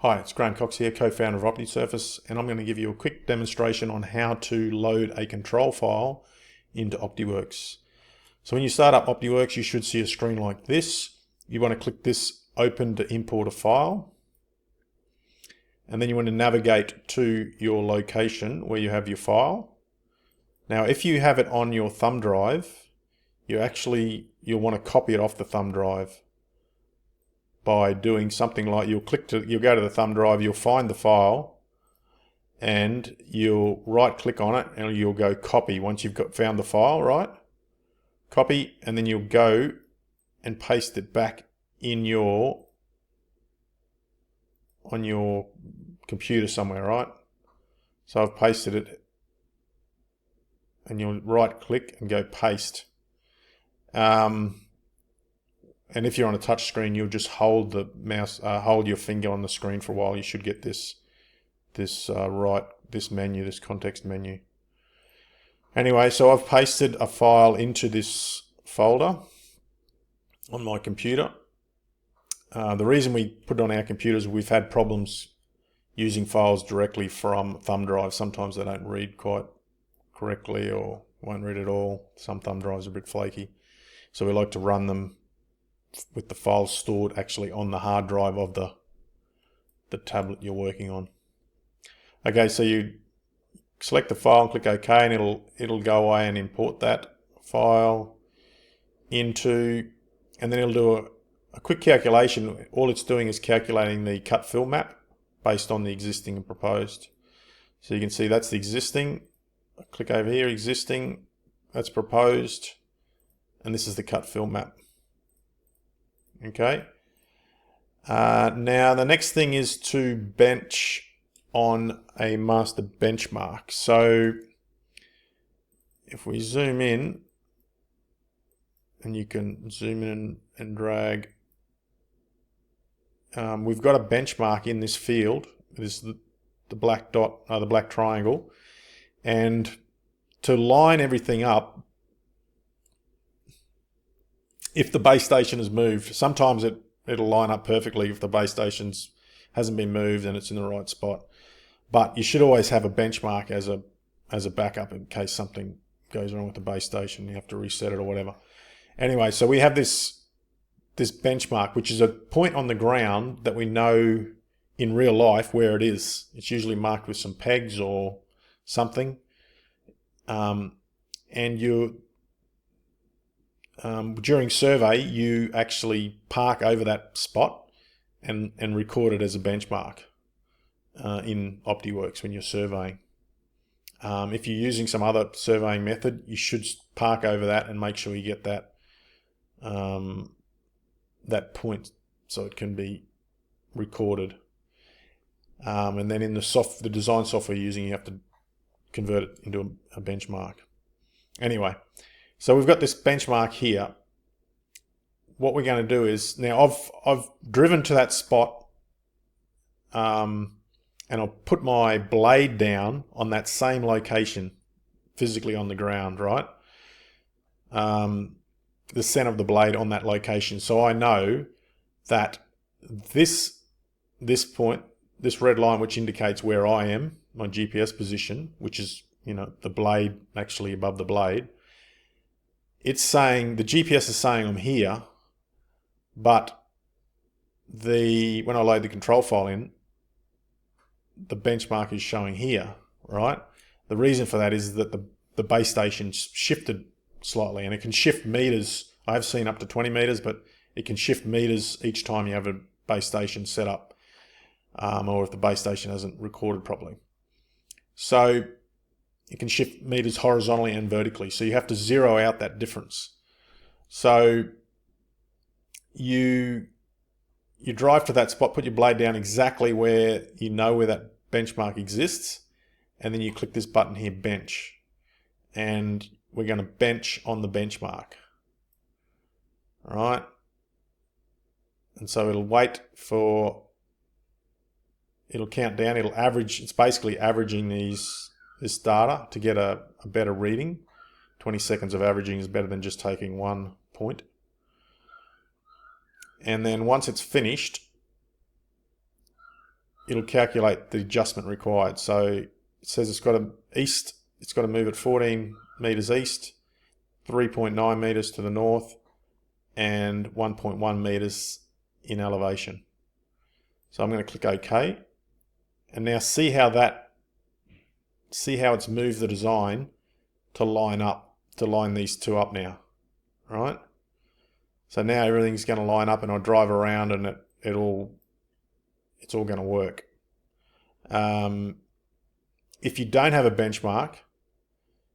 Hi, it's Graeme Cox here, co-founder of OptiSurface, and I'm going to give you a quick demonstration on how to load a control file into OptiWorks. So when you start up OptiWorks, you should see a screen like this. You want to click this Open to import a file, and then you want to navigate to your location where you have your file. Now, if you have it on your thumb drive, you'll want to copy it off the thumb drive by doing something like you'll go to the thumb drive, you'll find the file, and you'll right click on it and you'll go copy once you've found the file, right? Copy, and then you'll go and paste it back on your computer somewhere, right? So I've pasted it, and you'll right click and go paste. And if you're on a touch screen, you'll just hold the mouse, hold your finger on the screen for a while. You should get this context menu. Anyway, so I've pasted a file into this folder on my computer. The reason we put it on our computers is we've had problems using files directly from thumb drives. Sometimes they don't read quite correctly or won't read at all. Some thumb drives are a bit flaky. So we like to run them with the files stored actually on the hard drive of the tablet you're working on. Okay, so you select the file and click OK, and it'll go away and import that file into, and then it'll do a quick calculation. All it's doing is calculating the cut fill map based on the existing and proposed. So you can see that's the existing. Click over here, existing, that's proposed, and this is the cut fill map. Okay. Now the next thing is to bench on a master benchmark. So if we zoom in, and you can zoom in and drag, we've got a benchmark in this field. This is the black dot, the black triangle, and to line everything up, if the base station is moved, sometimes it'll line up perfectly if the base station hasn't been moved and it's in the right spot. But you should always have a benchmark as a backup in case something goes wrong with the base station. You have to reset it or whatever. Anyway, so we have this benchmark, which is a point on the ground that we know in real life where it is. It's usually marked with some pegs or something. And during survey, you actually park over that spot and record it as a benchmark in OptiWorks when you're surveying. If you're using some other surveying method, you should park over that and make sure you get that that point so it can be recorded. And then in the design software you're using, you have to convert it into a benchmark. Anyway. So we've got this benchmark here. What we're going to do is, now I've driven to that spot, and I'll put my blade down on that same location, physically on the ground, right? The center of the blade on that location. So I know that this point, this red line, which indicates where I am, my GPS position, which is, the blade actually above the blade. It's saying, the GPS is saying I'm here, but when I load the control file in, the benchmark is showing here, right? The reason for that is that the base station shifted slightly, and it can shift meters. I've seen up to 20 meters, but it can shift meters each time you have a base station set up, or if the base station hasn't recorded properly. So it can shift meters horizontally and vertically, so you have to zero out that difference. So you drive to that spot, put your blade down exactly where you know where that benchmark exists, and then you click this button here, bench, and we're going to bench on the benchmark. All right, and so it'll count down, it'll average. It's basically averaging this data to get a better reading. 20 seconds of averaging is better than just taking one point. And then once it's finished, it'll calculate the adjustment required. So it says it's got to move at 14 meters east, 3.9 meters to the north, and 1.1 meters in elevation. So I'm going to click OK, and now see how it's moved the design to line these two up now, right? So now everything's going to line up, and I'll drive around, and it's all going to work. If you don't have a benchmark,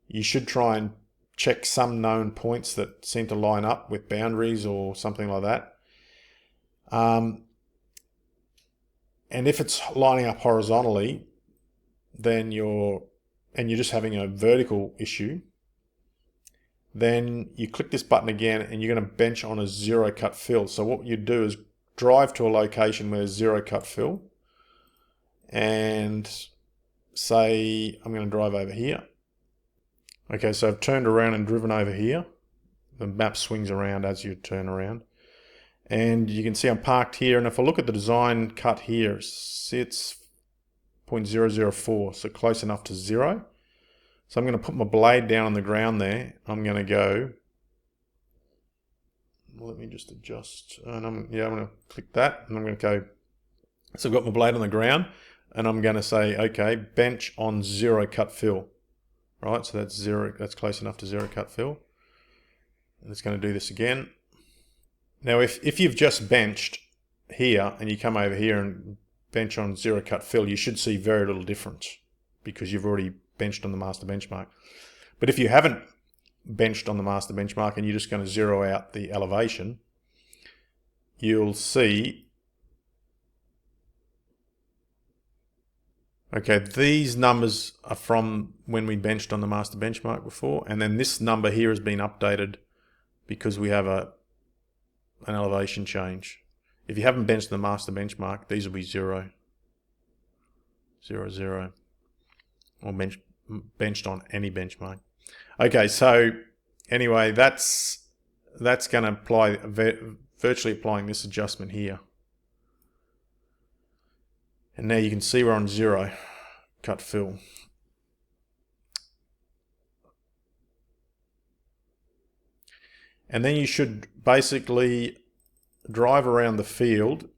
you should try and check some known points that seem to line up with boundaries or something like that. And if it's lining up horizontally, then you're just having a vertical issue, then you click this button again and you're going to bench on a zero cut fill. So what you do is drive to a location where there's zero cut fill, and say I'm going to drive over here. Okay, so I've turned around and driven over here. The map swings around as you turn around. And you can see I'm parked here, and if I look at the design cut here, it's 0.004, so close enough to 0. So I'm going to put my blade down on the ground there. I'm going to go, let me just adjust, and I'm going to click that, and I'm going to go, so I've got my blade on the ground, and I'm going to say, okay, bench on zero cut fill. Right, so that's zero, that's close enough to zero cut fill. And it's going to do this again. Now if you've just benched here and you come over here and bench on zero cut fill, you should see very little difference because you've already benched on the master benchmark. But if you haven't benched on the master benchmark and you're just going to zero out the elevation, you'll see, okay, these numbers are from when we benched on the master benchmark before, and then this number here has been updated because we have an elevation change. If you haven't benched the master benchmark, these will be 0, 0, 0, or benched on any benchmark. Okay, so anyway, that's going to apply, virtually applying this adjustment here. And now you can see we're on zero cut fill. And then you should basically drive around the field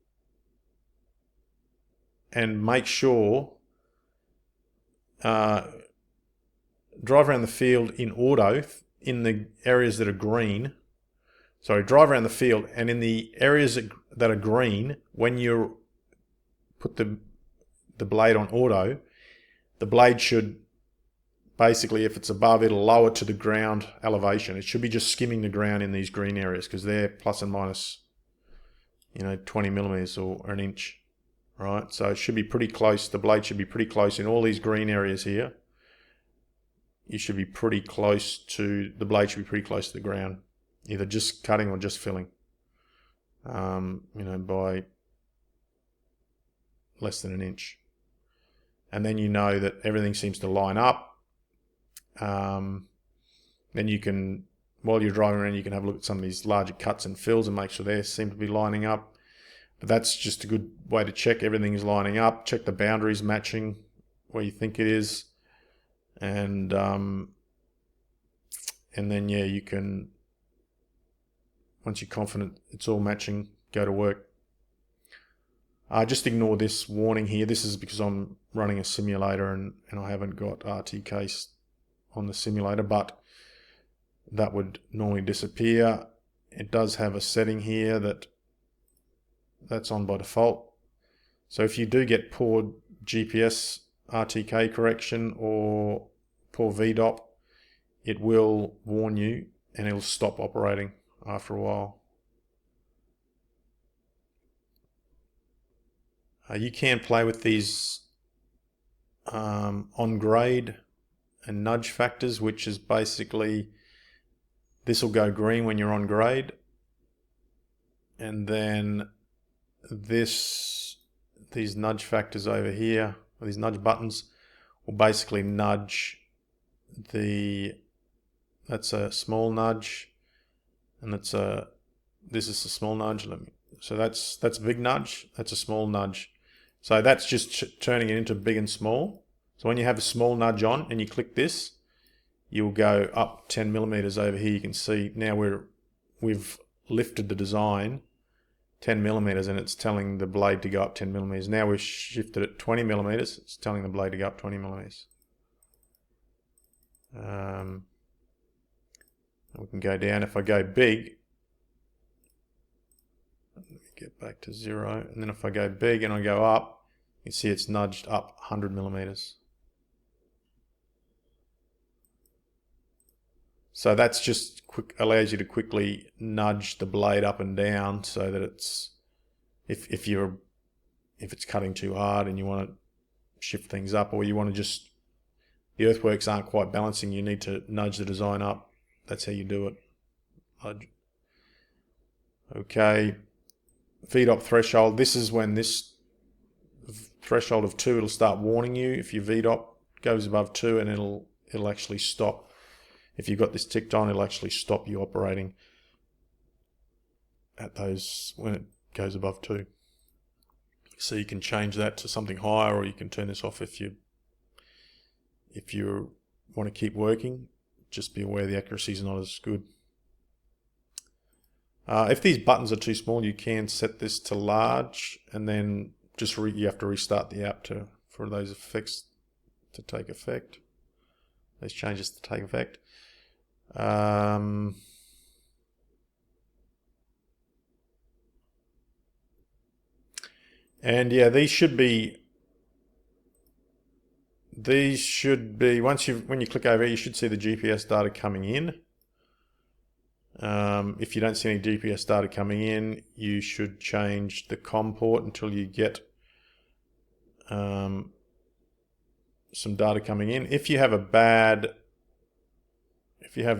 and make sure, drive around the field in auto in the areas that are green. Sorry, drive around the field, and in the areas that are green, when you put the blade on auto, the blade should basically, if it's above, it'll lower to the ground elevation. It should be just skimming the ground in these green areas because they're plus and minus, 20 millimeters or an inch, right? So it should be pretty close. The blade should be pretty close in all these green areas here. You should be pretty close to, the blade should be pretty close to the ground, either just cutting or just filling, by less than an inch. And then you know that everything seems to line up. Then you can, while you're driving around, you can have a look at some of these larger cuts and fills and make sure they seem to be lining up. But that's just a good way to check everything is lining up. Check the boundaries matching where you think it is. And then, yeah, you can, once you're confident it's all matching, go to work. Just ignore this warning here. This is because I'm running a simulator and I haven't got RTK on the simulator, but that would normally disappear. It does have a setting here that's on by default. So if you do get poor GPS RTK correction or poor VDOP, it will warn you and it'll stop operating after a while. You can play with these on grade and nudge factors, which is basically, this will go green when you're on grade, and then these nudge factors over here, or these nudge buttons, will basically nudge that's a small nudge, and this is a small nudge. So that's a big nudge, that's a small nudge. So that's just turning it into big and small. So when you have a small nudge on and you click this, you'll go up 10 millimeters over here. You can see now we've lifted the design 10 millimeters and it's telling the blade to go up 10 millimeters. Now we've shifted it 20 millimeters. It's telling the blade to go up 20 millimeters. We can go down. If I go big, let me get back to 0. And then if I go big and I go up, you see it's nudged up 100 millimeters. So that's just allows you to quickly nudge the blade up and down so that it's, if it's cutting too hard and you want to shift things up, or you want to just, the earthworks aren't quite balancing, you need to nudge the design up. That's how you do it. Okay, VDOP threshold. This is when this threshold of 2, it'll start warning you. If your VDOP goes above 2, and it'll actually stop. If you've got this ticked on, it'll actually stop you operating at those when it goes above 2. So you can change that to something higher, or you can turn this off if you want to keep working. Just be aware the accuracy is not as good. If these buttons are too small, you can set this to large, and then just you have to restart the app for those effects to take effect. Those changes to take effect. And yeah, these should be when you click over here, you should see the GPS data coming in. If you don't see any GPS data coming in, you should change the COM port until you get some data coming in. If you have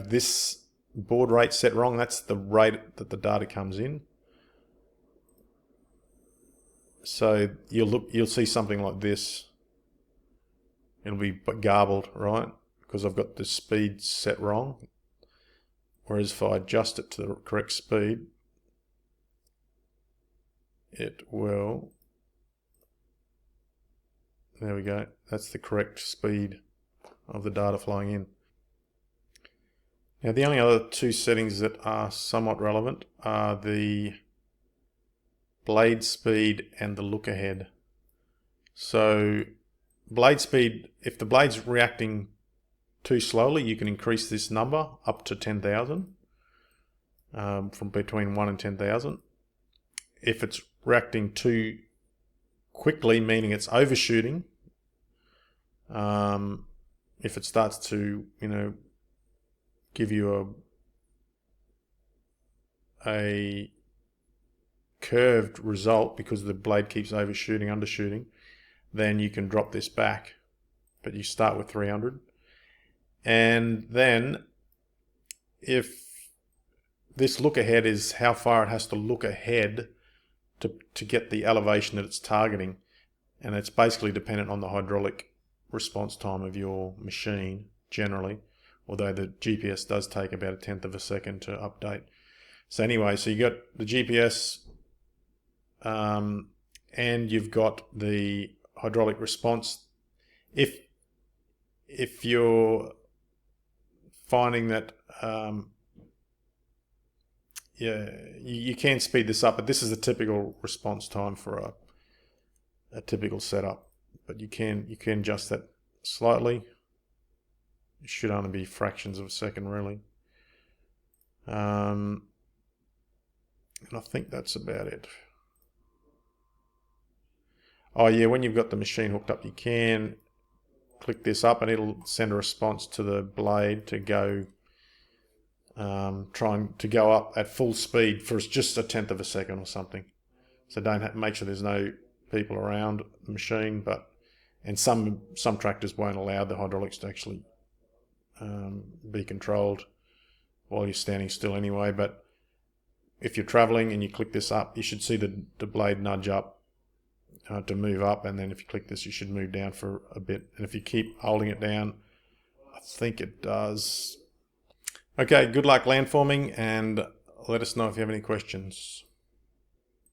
this baud rate set wrong, that's the rate that the data comes in. So you'll see something like this. It'll be garbled, right? Because I've got the speed set wrong. Whereas if I adjust it to the correct speed, it will. There we go. That's the correct speed of the data flowing in. Now the only other 2 settings that are somewhat relevant are the blade speed and the look ahead. So blade speed, if the blade's reacting too slowly, you can increase this number up to 10,000, from between 1 and 10,000. If it's reacting too quickly, meaning it's overshooting, if it starts to, give you a curved result because the blade keeps overshooting, undershooting, then you can drop this back, but you start with 300. And then if this look ahead is how far it has to look ahead to get the elevation that it's targeting, and it's basically dependent on the hydraulic response time of your machine generally, although the GPS does take about 1/10 of a second to update. So anyway, so you got the GPS and you've got the hydraulic response. If you're finding that you can speed this up, but this is a typical response time for a typical setup. But you can adjust that slightly. It should only be fractions of a second, really. And I think that's about it. Oh yeah, when you've got the machine hooked up, you can click this up and it'll send a response to the blade to go trying to go up at full speed for just 1/10 of a second or something. So make sure there's no people around the machine, and some tractors won't allow the hydraulics to actually be controlled while you're standing still anyway. But if you're traveling and you click this up, you should see the blade nudge up to move up, and then if you click this, you should move down for a bit. And if you keep holding it down, I think it does. Okay, good luck landforming, and let us know if you have any questions.